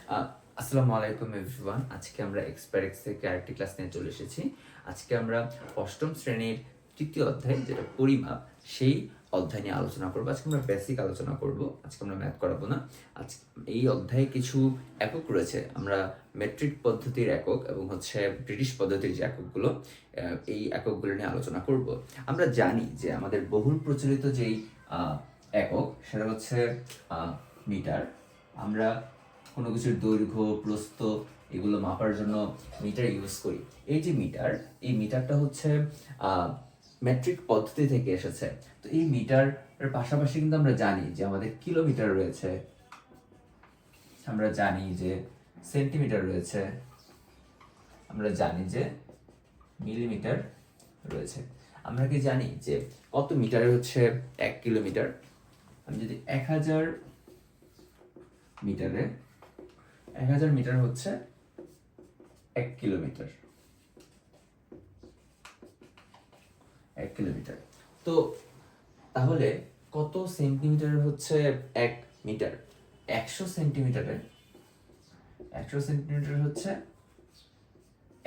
আসসালামু আলাইকুম এভরিওয়ান। আজকে আমরা এক্সপারেক্স থেকে আরেকটি ক্লাস নিয়ে চলে এসেছি। আজকে আমরা অষ্টম শ্রেণীর তৃতীয় অধ্যায়, যেটা পরিমাপ, সেই অধ্যায় নিয়ে আলোচনা করবো। আজকে আমরা বেসিক আলোচনা করব, আজকে আমরা ম্যাথ করাবো না। আজ এই অধ্যায়ে কিছু একক রয়েছে। আমরা মেট্রিক পদ্ধতির একক এবং ব্রিটিশ পদ্ধতির যে এককগুলো, এই এককগুলো নিয়ে আলোচনা করব। আমরা জানি যে আমাদের বহুল প্রচলিত যেই একক, সেটা হচ্ছে মিটার। আমরা কোনো কিছুর দৈর্ঘ্য, প্রস্থ এগুলো মাপার জন্য মিটার ইউজ করি। এই যে মিটার, এই মিটারটা হচ্ছে মেট্রিক পদ্ধতি থেকে এসেছে। তো এই মিটারের পাশাপাশি কিন্তু আমরা জানি যে আমাদের কিলোমিটার রয়েছে, আমরা জানি যে সেন্টিমিটার রয়েছে, আমরা জানি যে মিলিমিটার রয়েছে। আমরা কি জানি যে কত মিটারে হচ্ছে 1 কিলোমিটার? আমি যদি 1000 মিটারে 1000 মিটার হচ্ছে 1 কিলোমিটার। 1 কিলোমিটার। তো তাহলে কত সেন্টিমিটার হচ্ছে 1 মিটার? 100 সেন্টিমিটারে 100 সেন্টিমিটার হচ্ছে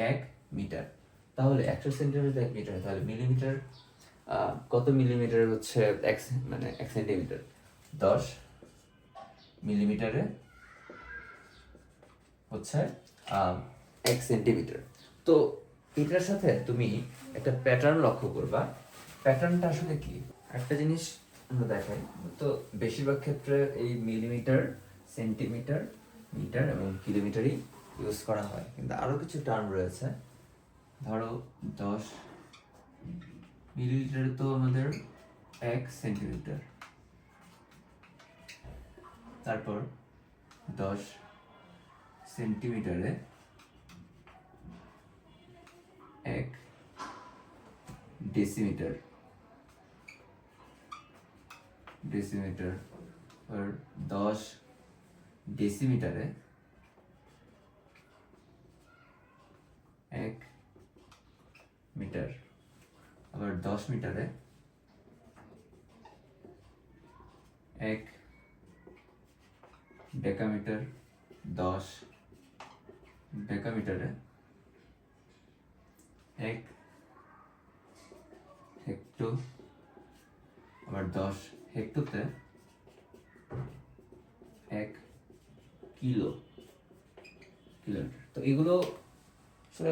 1 মিটার। তাহলে 100 সেন্টিমিটার 1 মিটার, তাহলে মিলিমিটার কত মিলিমিটার হচ্ছে 1 সেন্টিমিটার? 10 মিলিমিটারে হচ্ছে 1 সেন্টিমিটার। তো এটার সাথে তুমি একটা প্যাটার্ন লক্ষ্য করবা। প্যাটার্নটা আসলে কি? একটা জিনিস আমরা দেখাই, তো বেশিরভাগ ক্ষেত্রে এই মিলিমিটার, সেন্টিমিটার, মিটার এবং কিলোমিটারই ইউজ করা হয়, কিন্তু আরো কিছু টার্ম রয়েছে। ধরো 10 মিলিলিটার তো আমাদের 1 সেন্টিমিটার, তারপর 10 সেন্টিমিটারে 1 ডেসিমিটার, আর 10 ডেসিমিটারে 1 মিটার, আবার 10 মিটারে 1 ডেকামিটার, 10 ডেকামিটারে 1 হেক্টো, আবার 10 হেক্টোতে 1 কিলোমিটার। তো এগুলো আসলে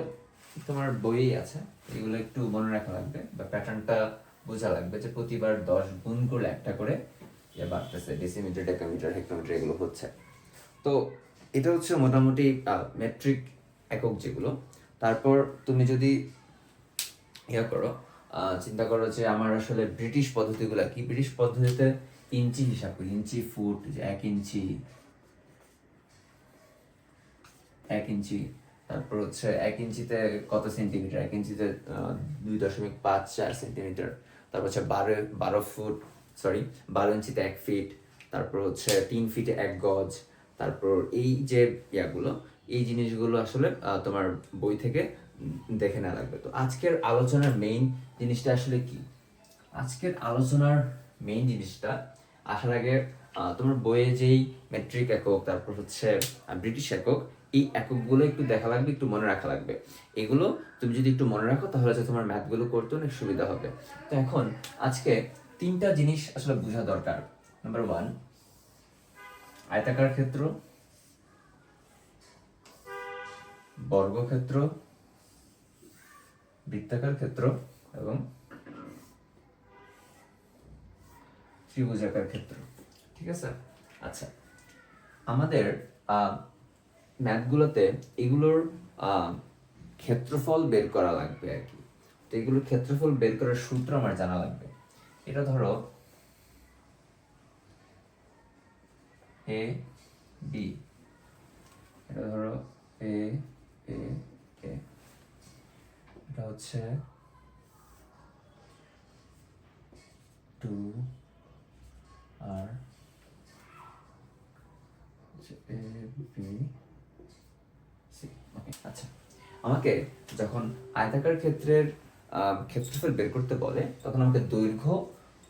তোমার বইয়েই আছে, এগুলো একটু মনে রাখা লাগবে বা প্যাটার্নটা বোঝা লাগবে যে প্রতিবার 10 গুণ করলে একটা করে বাড়তেছে, ডেসিমিটার, ডেকামিটার, হেক্টোমিটার এগুলো হচ্ছে। তো এটা হচ্ছে মোটামুটি মেট্রিক একক যেগুলো। তারপর তুমি যদি করো, চিন্তা করো যে আমার আসলে ব্রিটিশ পদ্ধতিগুলো কি। ব্রিটিশ পদ্ধতিতে ইঞ্চি হিসাব করি, ইঞ্চি, ফুট, যে 1 ইঞ্চি, 1 ইঞ্চি। তারপর 1 ইঞ্চিতে কত সেন্টিমিটার? 1 ইঞ্চিতে 2.54 সেন্টিমিটার। তারপর 12 ফুট, 12 ইঞ্চিতে 1 ফিট। তারপর 3 ফিটে 1 গজ। তারপর এই যে ইয়াগুলো, এই জিনিসগুলো আসলে তোমার বই থেকে দেখে নেওয়া লাগবে। তো আজকের আলোচনার মেইন জিনিসটা আসলে কি? আজকের আলোচনার মেইন জিনিসটা আসার আগে তোমার বইয়ে যেই মেট্রিক একক, তারপর ব্রিটিশ একক, এই এককগুলো একটু দেখা লাগবে, একটু মনে রাখা লাগবে। এগুলো তুমি যদি একটু মনে রাখো তাহলে তোমার ম্যাথগুলো করতে অনেক সুবিধা হবে। তো এখন আজকে 3টা জিনিস আসলে বোঝা দরকার। নাম্বার 1, আয়তাকার ক্ষেত্র, বর্গক্ষেত্র, বৃত্তাকার ক্ষেত্র এবং ত্রিভুজাকার ক্ষেত্র। ঠিক আছে? আচ্ছা, আমাদের ম্যাথগুলোতে এগুলোর ক্ষেত্রফল বের করা লাগবে আর কি। তো এগুলোর ক্ষেত্রফল বের করার সূত্র আমার জানা লাগবে। এটা ধরো এ বি, এটা ধরো এ এ এ, এটা হচ্ছে 2 আর এ বি সি। ওকে, আচ্ছা, আমাকে যখন আয়তাকার ক্ষেত্রের ক্ষেত্রফল বের করতে বলে তখন আমাকে দৈর্ঘ্য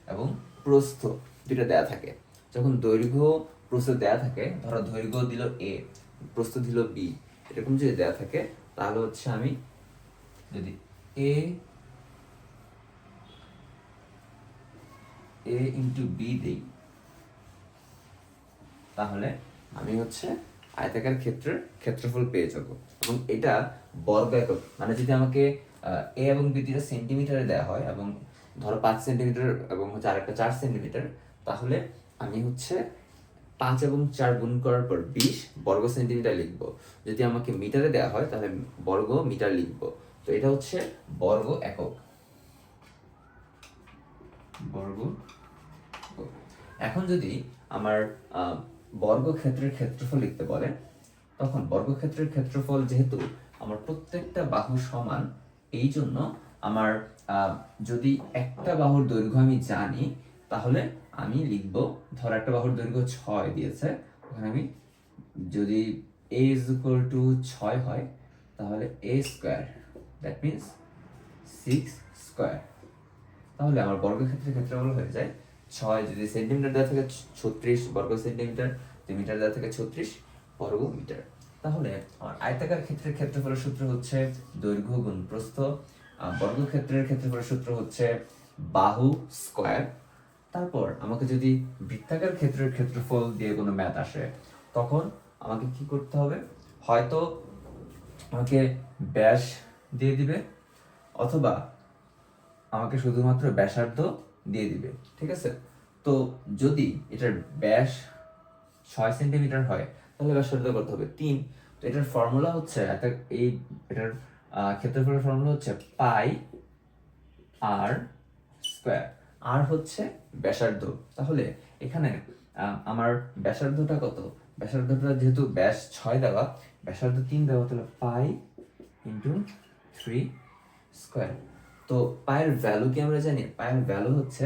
এবং প্রস্থ দুটো দেয়া থাকে। যখন দৈর্ঘ্য প্রস্থ দেয়া থাকে, ধরো দৈর্ঘ্য দিল এ, প্রস্থ দিল বি, এরকম যদি দেওয়া থাকে তাহলে হচ্ছে আমি যদি এ ইন্টু বি দিই, তাহলে আমি হচ্ছে আয়তাকার ক্ষেত্রের ক্ষেত্রফল পেয়ে যাব। এবং এটা বর্গ একক, মানে যদি আমাকে এ এবং বি দুইটা সেন্টিমিটারে দেওয়া হয় এবং ধরো 5 সেন্টিমিটার এবং হচ্ছে আরেকটা 4 সেন্টিমিটার, তাহলে আমি হচ্ছে 5 এবং 4 গুণ করার পর 20 বর্গ সেন্টিমিটার লিখবো। যদি আমাকে মিটারে দেওয়া হয় তাহলে বর্গ মিটার লিখবো। তো এটা হচ্ছে বর্গ একক, বর্গ। এখন যদি আমার বর্গক্ষেত্রের ক্ষেত্রফল লিখতে বলে, তখন বর্গক্ষেত্রের ক্ষেত্রফল যেহেতু আমার প্রত্যেকটা বাহু সমান, এই জন্য আমার যদি একটা বাহুর দৈর্ঘ্য আমি জানি, তাহলে আমি লিখব, ধর একটা বাহুর দৈর্ঘ্য 6 দিয়েছে, ওখানে আমি যদি a is equal to 6 হয়, তাহলে a square, that means 6 square. তাহলে আমার বর্গক্ষেত্রের ক্ষেত্রফল হয়ে যায় 6, যদি সেন্টিমিটার দেওয়া থাকে 36 বর্গ সেন্টিমিটার, যদি মিটার দেওয়া থাকে 36 বর্গ মিটার। তাহলে আমার আয়তাকার ক্ষেত্রের ক্ষেত্রফলের সূত্র হচ্ছে দৈর্ঘ্য গুণ প্রস্থ, বর্গক্ষেত্রের ক্ষেত্রফলের সূত্র হচ্ছে বাহু স্কয়ার। তারপর আমাকে যদি বৃত্তাকার ক্ষেত্রের ক্ষেত্রফল দিয়ে কোনো ম্যাথ আসে, তখন আমাকে কি করতে হবে, হয়তো আমাকে ব্যাস দিয়ে দিবে, অথবা আমাকে শুধুমাত্র ব্যাসার্ধ দিয়ে দিবে, ঠিক আছে। তো যদি এটার ব্যাস 6 সেন্টিমিটার হয়, তাহলে ব্যাসার্ধ কত হবে 3। তো এটার ফর্মুলা হচ্ছে এটার ক্ষেত্রফলের ফর্মুলা হচ্ছে পাই আর স্কয়ার। আর হচ্ছে ব্যাসার্ধ। তাহলে এখানে আমার ব্যাসার্ধটা কত, ব্যাসার্ধটা যেহেতু ব্যাস 6 দেওয়া, ব্যাসার্ধ 3 দেওয়া, তাহলে পাই ইন্টু 3 স্কয়ার। তো পায়ের ভ্যালু কি আমরা জানি, পায়ের ভ্যালু হচ্ছে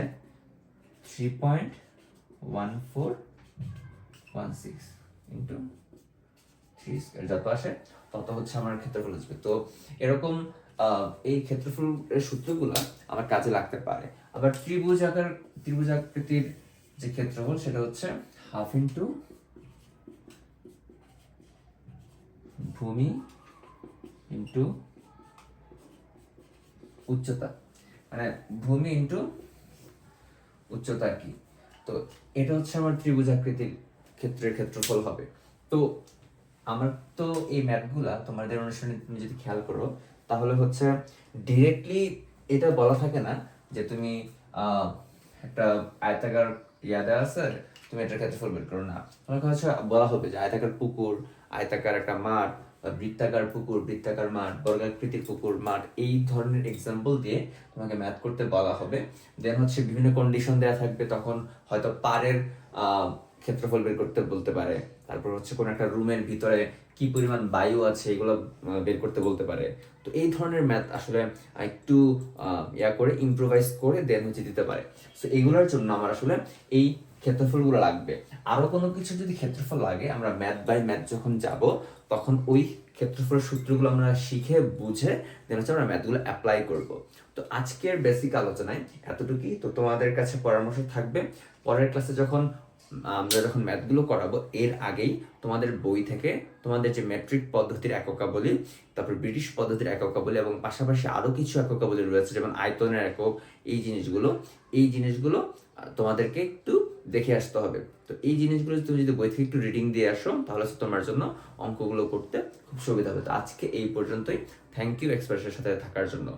3.1416 ইন্টু 3 স্কয়ার, যত আসে তত হচ্ছে আমার ক্ষেত্রফল আসবে। তো এরকম এই ক্ষেত্রফলের সূত্রগুলো আমার কাজে লাগতে পারে। আবার ত্রিভুজ আকৃতির যে ক্ষেত্রফল, সেটা হচ্ছে হাফ ইন্টু ভূমি ইন্টু উচ্চতা, মানে ভূমি ইন্টু উচ্চতা কি। তো এটা হচ্ছে আমার ত্রিভুজ আকৃতির ক্ষেত্রের ক্ষেত্রফল হবে। তো আমার তো এই ম্যাথগুলা তোমাদের অনুসরণে তুমি যদি খেয়াল করো, তাহলে হচ্ছে ডিরেক্টলি এটা বলা থাকে না যে তুমি একটা আয়তাকার দেওয়া আছে, তুমি এটার ক্ষেত্রফল বের করো না। তোমাকে হচ্ছে বলা হবে যে আয়তাকার পুকুর, আয়তাকার একটা মাঠ, বৃত্তাকার পুকুর, বৃত্তাকার মাঠ, বর্গাকৃতির পুকুর, মাঠ, এই ধরনের এক্সাম্পল দিয়ে তোমাকে ম্যাথ করতে বলা হবে। দেন হচ্ছে বিভিন্ন কন্ডিশন দেওয়া থাকবে, তখন হয়তো পারের ক্ষেত্রফল বের করতে বলতে পারে। তারপর হচ্ছে কোনো একটা রুমের ভিতরে কি পরিমাণ বায়ু আছে এগুলো বের করতে বলতে পারে। তো এই ধরনের ম্যাথ আসলে একটু করে ইম্প্রোভাইজ করে দেন হচ্ছে দিতে পারে। সো এইগুলোর জন্য আমার আসলে এই ক্ষেত্রফলগুলো লাগবে। আরো কোনো কিছু যদি ক্ষেত্রফল লাগে, আমরা ম্যাথ বাই ম্যাথ যখন যাব, তখন ওই ক্ষেত্রফলের সূত্রগুলো আমরা শিখে বুঝে দেন হচ্ছে আমরা ম্যাথগুলো অ্যাপ্লাই করব। তো আজকের বেসিক আলোচনায় এতটুকুই। তো তোমাদের কাছে পরামর্শ থাকবে, পরের ক্লাসে আমরা যখন ম্যাথগুলো করাবো, এর আগেই তোমাদের বই থেকে তোমাদের যে মেট্রিক পদ্ধতির এককাবলী, তারপর ব্রিটিশ পদ্ধতির এককাবলী এবং পাশাপাশি আরো কিছু এককাবলী রয়েছে, যেমন আয়তনের একক, এই জিনিসগুলো তোমাদেরকে একটু দেখে আসতে হবে। তো এই জিনিসগুলো তুমি যদি বই থেকে একটু রিডিং দিয়ে আসো, তাহলে তোমার জন্য অঙ্কগুলো করতে খুব সুবিধা হবে। তো আজকে এই পর্যন্তই। থ্যাংক ইউ এক্সপ্রেসের সাথে থাকার জন্য।